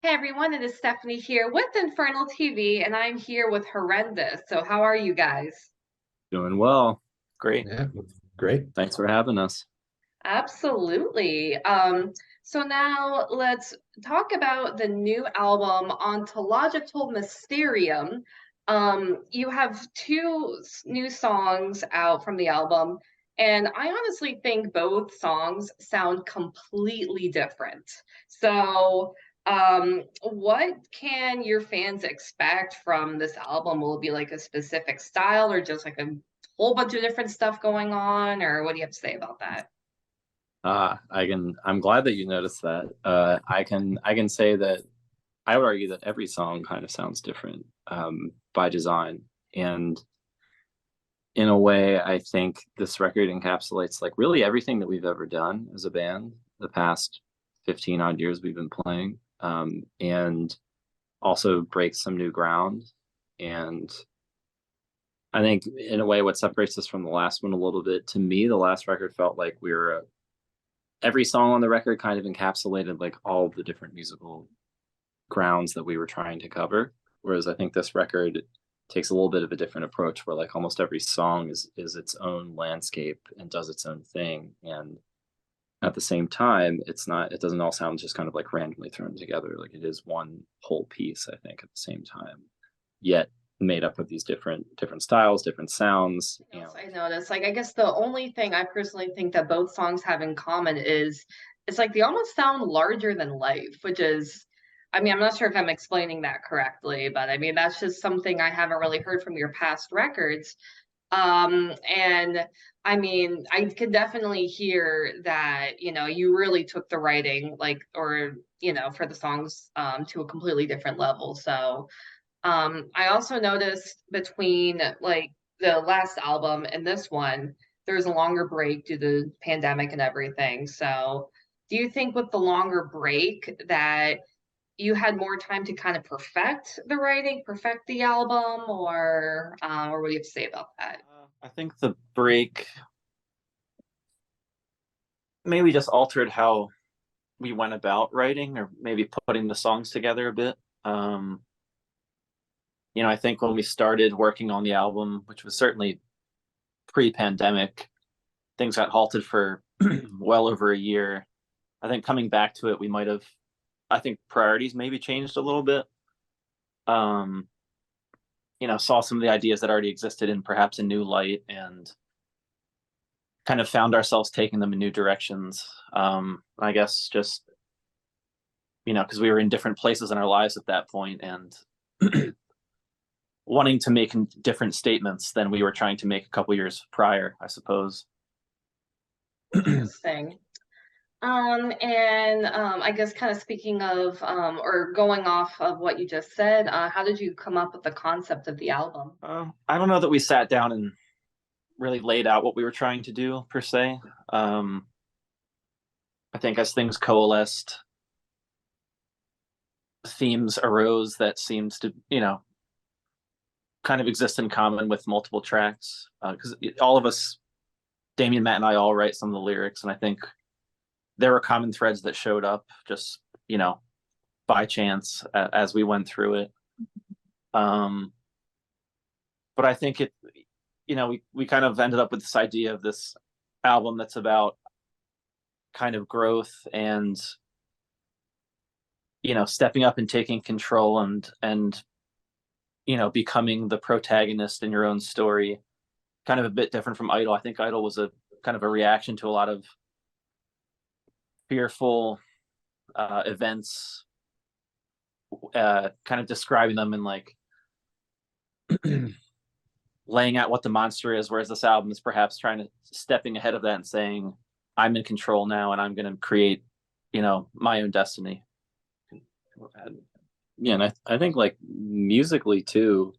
Hey everyone, it is Stephanie here with Infernal TV, and I'm here with Horrendous. So, how are you guys? Doing well. Great. Yeah, great. Thanks for having us. Absolutely. So now let's talk about the new album, Ontological Mysterium. You have new songs out from the album, and I honestly think both songs sound completely different. So, what can your fans expect from this album? Will it be like a specific style or just like a whole bunch of different stuff going on, or what do you have to say about that? I'm glad that you noticed that. I can say that I would argue that every song kind of sounds different by design. And in a way, I think this record encapsulates like really everything that we've ever done as a band the past 15 odd years we've been playing. And also breaks some new ground. And I think in a way, what separates us from the last one a little bit, to me, the last record felt like we were every song on the record kind of encapsulated like all the different musical grounds that we were trying to cover. Whereas I think this record takes a little bit of a different approach where like almost every song is its own landscape and does its own thing. And at the same time, it doesn't all sound just kind of like randomly thrown together. Like it is one whole piece, I think, at the same time. Yet made up of these different styles, different sounds. What else I noticed? Like, I guess the only thing I personally think that both songs have in common is it's like they almost sound larger than life, which is, I mean, I'm not sure if I'm explaining that correctly, but I mean, that's just something I haven't really heard from your past records. And I mean, I could definitely hear that, you really took the writing, like, or, for the songs, to a completely different level. So, I also noticed between like the last album and this one, there was a longer break due to the pandemic and everything. So, do you think with the longer break that you had more time to kind of perfect the writing, perfect the album, or what do you have to say about that? I think the break maybe just altered how we went about writing or maybe putting the songs together a bit. Um, I think when we started working on the album, which was certainly pre-pandemic, things got halted for well over a year. I think coming back to it, I think priorities maybe changed a little bit. Um, saw some of the ideas that already existed in perhaps a new light and kind of found ourselves taking them in new directions. I guess just, because we were in different places in our lives at that point and wanting to make different statements than we were trying to make a couple years prior, I suppose. Interesting. And I guess kind of speaking of or going off of what you just said, how did you come up with the concept of the album? I don't know that we sat down and really laid out what we were trying to do per se. I think as things coalesced, themes arose that seems to, kind of exist in common with multiple tracks. Because all of us, Damian, Matt, and I all write some of the lyrics, and I think there were common threads that showed up just, by chance as we went through it. But I think we kind of ended up with this idea of this album that's about kind of growth and stepping up and taking control and becoming the protagonist in your own story, kind of a bit different from Idol. I think Idol was a kind of a reaction to a lot of fearful events, kind of describing them in like laying out what the monster is, whereas this album is perhaps trying to stepping ahead of that and saying, I'm in control now and I'm going to create, my own destiny. Yeah, and I think like musically too,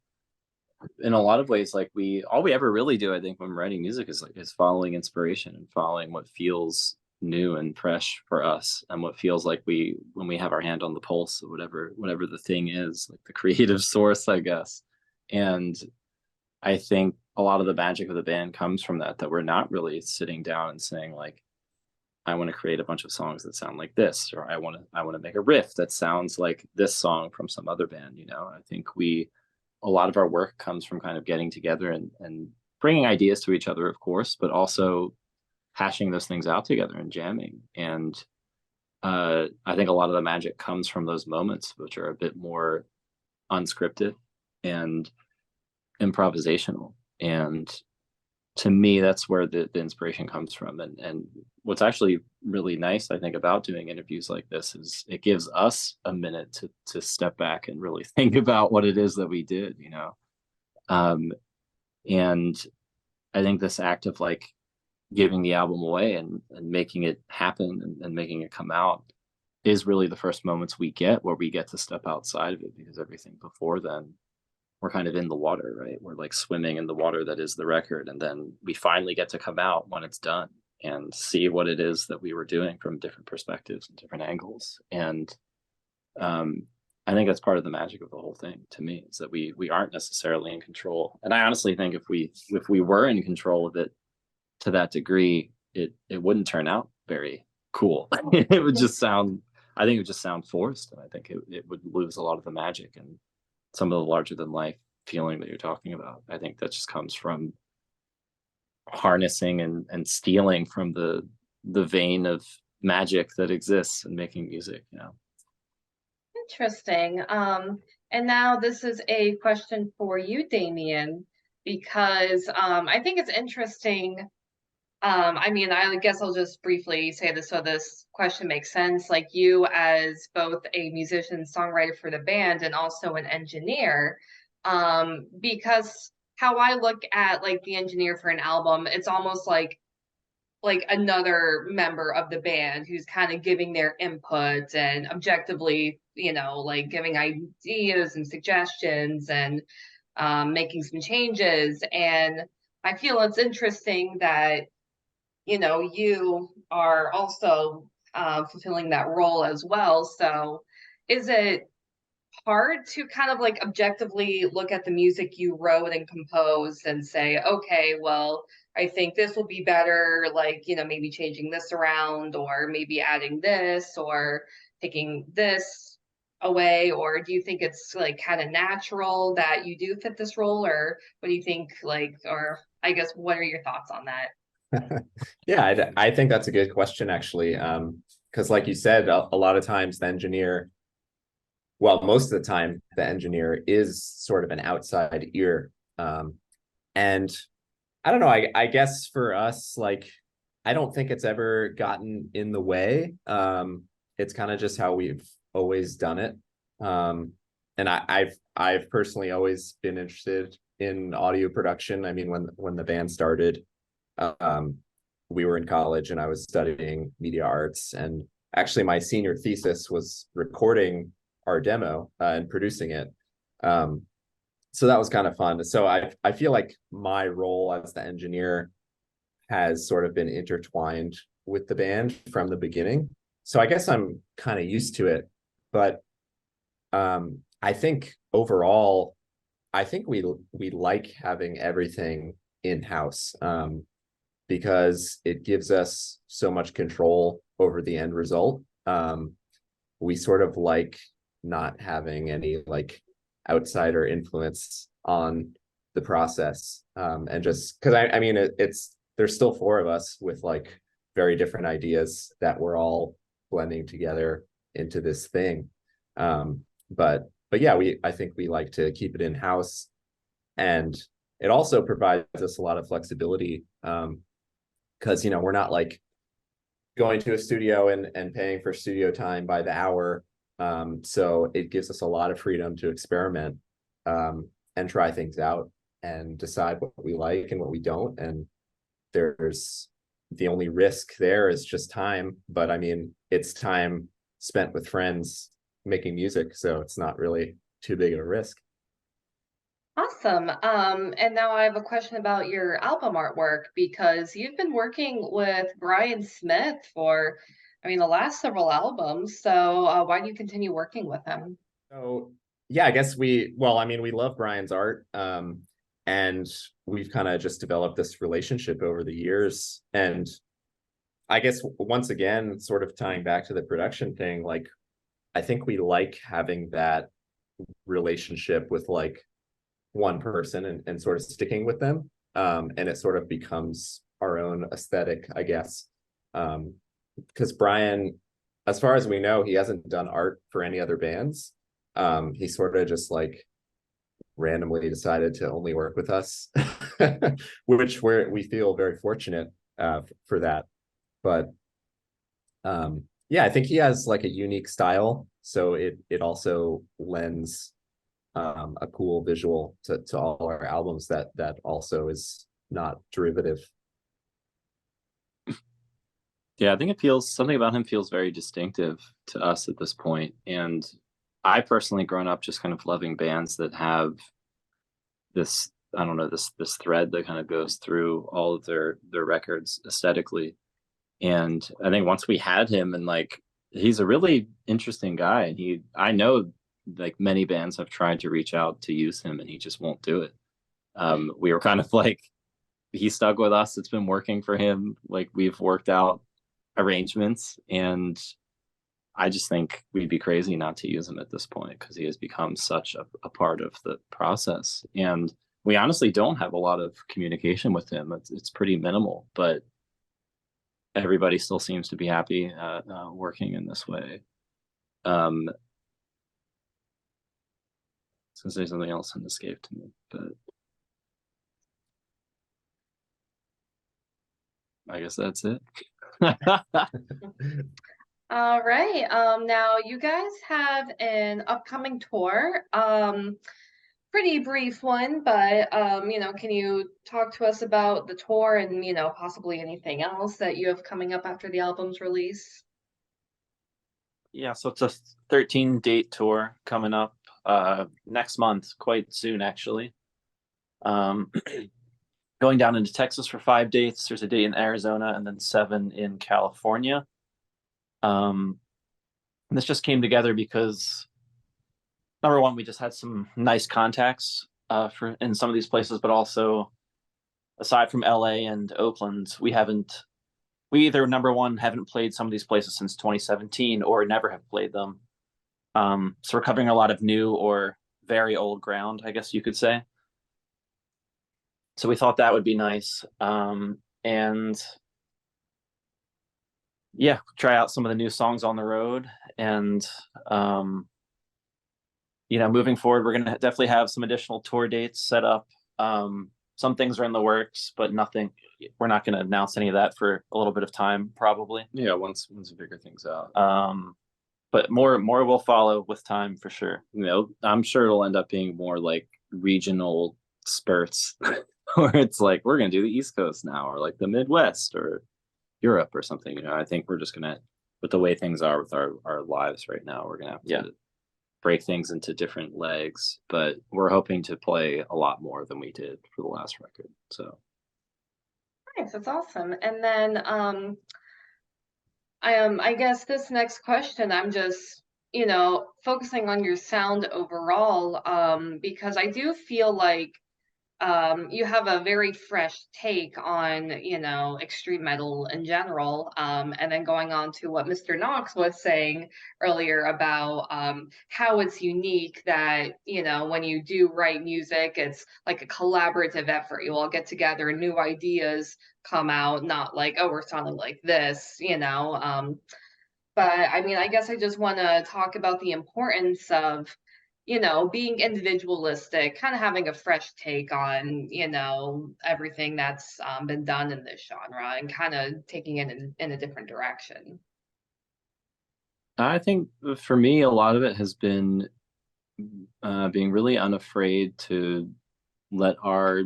in a lot of ways, like all we ever really do, I think, when writing music is following inspiration and following what feels new and fresh for us and what feels like when we have our hand on the pulse of whatever the thing is, like the creative source, I guess. And I think a lot of the magic of the band comes from that we're not really sitting down and saying like, I want to create a bunch of songs that sound like this, or I want to make a riff that sounds like this song from some other band. You know, I think a lot of our work comes from kind of getting together and bringing ideas to each other, of course, but hashing those things out together and jamming. And I think a lot of the magic comes from those moments, which are a bit more unscripted and improvisational. And to me, that's where the inspiration comes from. And what's actually really nice, I think, about doing interviews like this is it gives us a minute to step back and really think about what it is that we did, you know. And I think this act of like giving the album away and making it happen and making it come out is really the first moments we get where we get to step outside of it, because everything before then, we're kind of in the water, right? We're like swimming in the water that is the record. And then we finally get to come out when it's done and see what it is that we were doing from different perspectives and different angles. And I think that's part of the magic of the whole thing to me, is that we aren't necessarily in control. And I honestly think if we were in control of it to that degree, it wouldn't turn out very cool. It would just sound, I think it would just sound forced. And I think it would lose a lot of the magic and some of the larger than life feeling that you're talking about. I think that just comes from harnessing and stealing from the vein of magic that exists in making music, you know. Interesting. And now this is a question for you, Damian, because I think it's interesting. I mean, I guess I'll just briefly say this so this question makes sense. Like, you as both a musician, songwriter for the band, and also an engineer, because how I look at like the engineer for an album, it's almost like another member of the band who's kind of giving their input and objectively, you know, like giving ideas and suggestions and making some changes. And I feel it's interesting that, you know, you are also fulfilling that role as well. So is it hard to kind of like objectively look at the music you wrote and composed and say, okay, well, I think this will be better, like, you know, maybe changing this around, or maybe adding this, or taking this away? Or do you think it's like kind of natural that you do fit this role? Or what do you think, like, or I guess, what are your thoughts on that? Yeah, I think that's a good question, actually. Because like you said, a lot of times the engineer, well, most of the time the engineer is sort of an outside ear. And I don't know, I guess for us, like, I don't think it's ever gotten in the way. It's kind of just how we've always done it. And I've personally always been interested in audio production. I mean, when the band started, we were in college and I was studying media arts, and actually my senior thesis was recording our demo and producing it. So that was kind of fun. So I feel like my role as the engineer has sort of been intertwined with the band from the beginning. So I guess I'm kind of used to it. But I think overall, I think we like having everything in-house, because it gives us so much control over the end result. We sort of like not having any like outsider influence on the process. And just because I mean, there's still four of us with like very different ideas that we're all blending together into this thing. But yeah, I think we like to keep it in-house, and it also provides us a lot of flexibility, because, you know, we're not like going to a studio and paying for studio time by the hour. So it gives us a lot of freedom to experiment, and try things out and decide what we like and what we don't. And there's the only risk there is just time. But I mean, it's time spent with friends making music, so it's not really too big of a risk. Awesome. And now I have a question about your album artwork, because you've been working with Brian Smith for, I mean, the last several albums. So why do you continue working with him? So yeah, I guess we love Brian's art. And we've kind of just developed this relationship over the years. And I guess once again, sort of tying back to the production thing, like I think we like having that relationship with like one person and sort of sticking with them. And it sort of becomes our own aesthetic, I guess. Because Brian, as far as we know, he hasn't done art for any other bands. He sort of just like randomly decided to only work with us, which we feel very fortunate for that. But yeah, I think he has like a unique style, so it also lends a cool visual to all our albums that also is not derivative. Yeah, I think it feels, something about him feels very distinctive to us at this point. And I personally grown up just kind of loving bands that have this, I don't know, this thread that kind of goes through all of their records aesthetically. And I think once we had him, and like he's a really interesting guy, and I know like many bands have tried to reach out to use him and he just won't do it. We were kind of like, he stuck with us, it's been working for him, like we've worked out arrangements, and I just think we'd be crazy not to use him at this point because he has become such a part of the process. And we honestly don't have a lot of communication with him. It's pretty minimal, but everybody still seems to be happy working in this way. I was gonna say something else and escaped me, but I guess that's it. All right. Now you guys have an upcoming tour. Pretty brief one, but can you talk to us about the tour and possibly anything else that you have coming up after the album's release? Yeah, so it's a 13-date tour coming up next month, quite soon actually. Going down into Texas for 5 dates. There's a date in Arizona and then 7 in California. This just came together because number one, we just had some nice contacts in some of these places, but also aside from LA and Oakland, we either number one haven't played some of these places since 2017 or never have played them. So we're covering a lot of new or very old ground, I guess you could say. So we thought that would be nice. And yeah, try out some of the new songs on the road. And moving forward, we're going to definitely have some additional tour dates set up. Some things are in the works, but nothing, we're not going to announce any of that for a little bit of time, probably. Yeah, once we figure things out. But more will follow with time for sure. I'm sure it'll end up being more like regional spurts where it's like, we're going to do the East Coast now, or like the Midwest or Europe or something. I think we're just going to, with the way things are with our lives right now, we're going to have to break things into different legs, but we're hoping to play a lot more than we did for the last record. So nice, that's awesome. And then I guess this next question, I'm just focusing on your sound overall, because I do feel like you have a very fresh take on extreme metal in general, and then going on to what Mr. Knox was saying earlier about how it's unique that when you do write music, it's like a collaborative effort. You all get together and new ideas come out, not like, oh, we're sounding like this. But I mean, I guess I just want to talk about the importance of being individualistic, kind of having a fresh take on, everything that's been done in this genre and kind of taking it in a different direction. I think for me, a lot of it has been being really unafraid to let our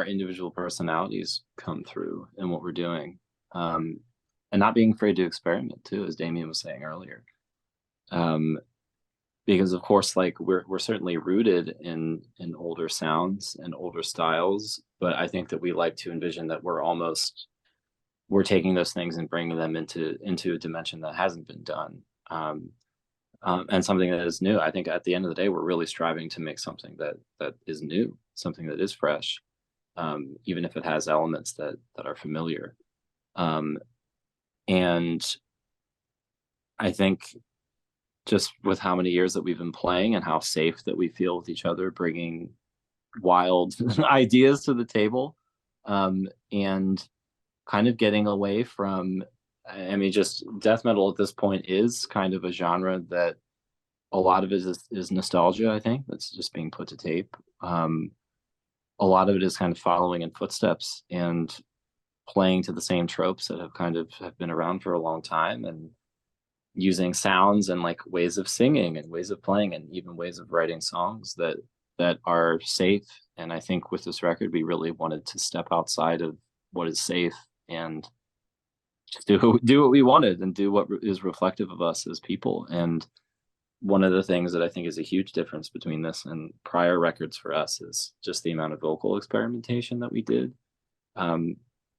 individual personalities come through in what we're doing, and not being afraid to experiment too, as Damian was saying earlier. Because of course, like we're certainly rooted in older sounds and older styles, but I think that we like to envision that we're taking those things and bringing them into a dimension that hasn't been done, and something that is new. I think at the end of the day, we're really striving to make something that is new, something that is fresh, even if it has elements that are familiar. And I think just with how many years that we've been playing and how safe that we feel with each other, bringing wild ideas to the table, and kind of getting away from, I mean, just death metal at this point is kind of a genre that a lot of it is nostalgia, I think, that's just being put to tape. A lot of it is kind of following in footsteps and playing to the same tropes that have been around for a long time, and using sounds and like ways of singing and ways of playing and even ways of writing songs that are safe. And I think with this record, we really wanted to step outside of what is safe and just do what we wanted and do what is reflective of us as people. And one of the things that I think is a huge difference between this and prior records for us is just the amount of vocal experimentation that we did.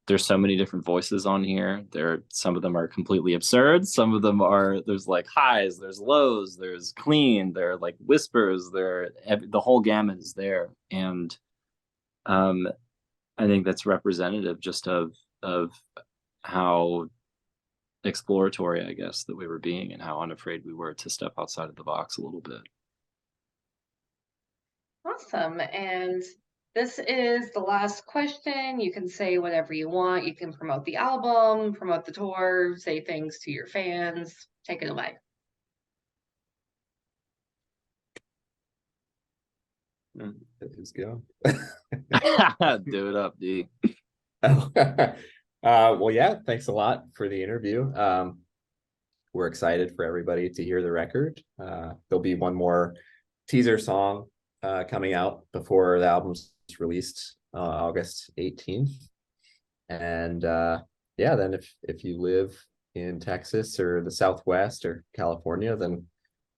There's so many different voices on here. Some of them are completely absurd. Some of them there's like highs, there's lows, there's clean, there are like whispers, the whole gamut is there. And I think that's representative just of how exploratory, I guess, that we were being, and how unafraid we were to step outside of the box a little bit. Awesome. And this is the last question. You can say whatever you want. You can promote the album, promote the tour, say things to your fans. Take it away. Let's go. Do it up, D. Well, yeah, thanks a lot for the interview. We're excited for everybody to hear the record. There'll be one more teaser song coming out before the album's released August 18th. And yeah, then if you live in Texas or the Southwest or California, then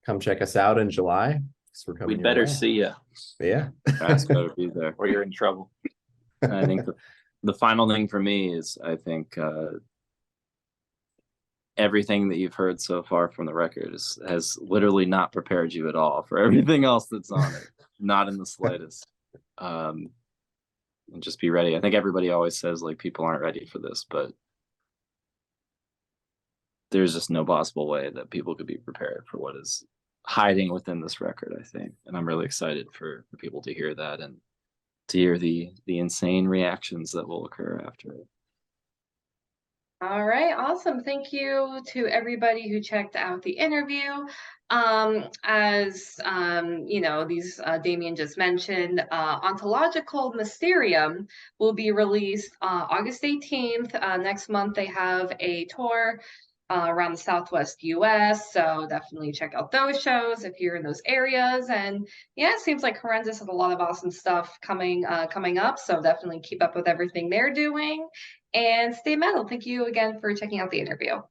come check us out in July. We're coming. We'd better see you. Yeah. That's gotta be there. Or you're in trouble. I think the final thing for me is, I think everything that you've heard so far from the record has literally not prepared you at all for everything else that's on it. Not in the slightest. And just be ready. I think everybody always says like people aren't ready for this, but there's just no possible way that people could be prepared for what is hiding within this record, I think. And I'm really excited for people to hear that and to hear the insane reactions that will occur after it. All right, awesome. Thank you to everybody who checked out the interview. As you know, these Damian just mentioned, Ontological Mysterium will be released August 18th. Next month they have a tour around the Southwest US, so definitely check out those shows if you're in those areas. And yeah, it seems like Horrendous has a lot of awesome stuff coming up, so definitely keep up with everything they're doing and stay metal. Thank you again for checking out the interview.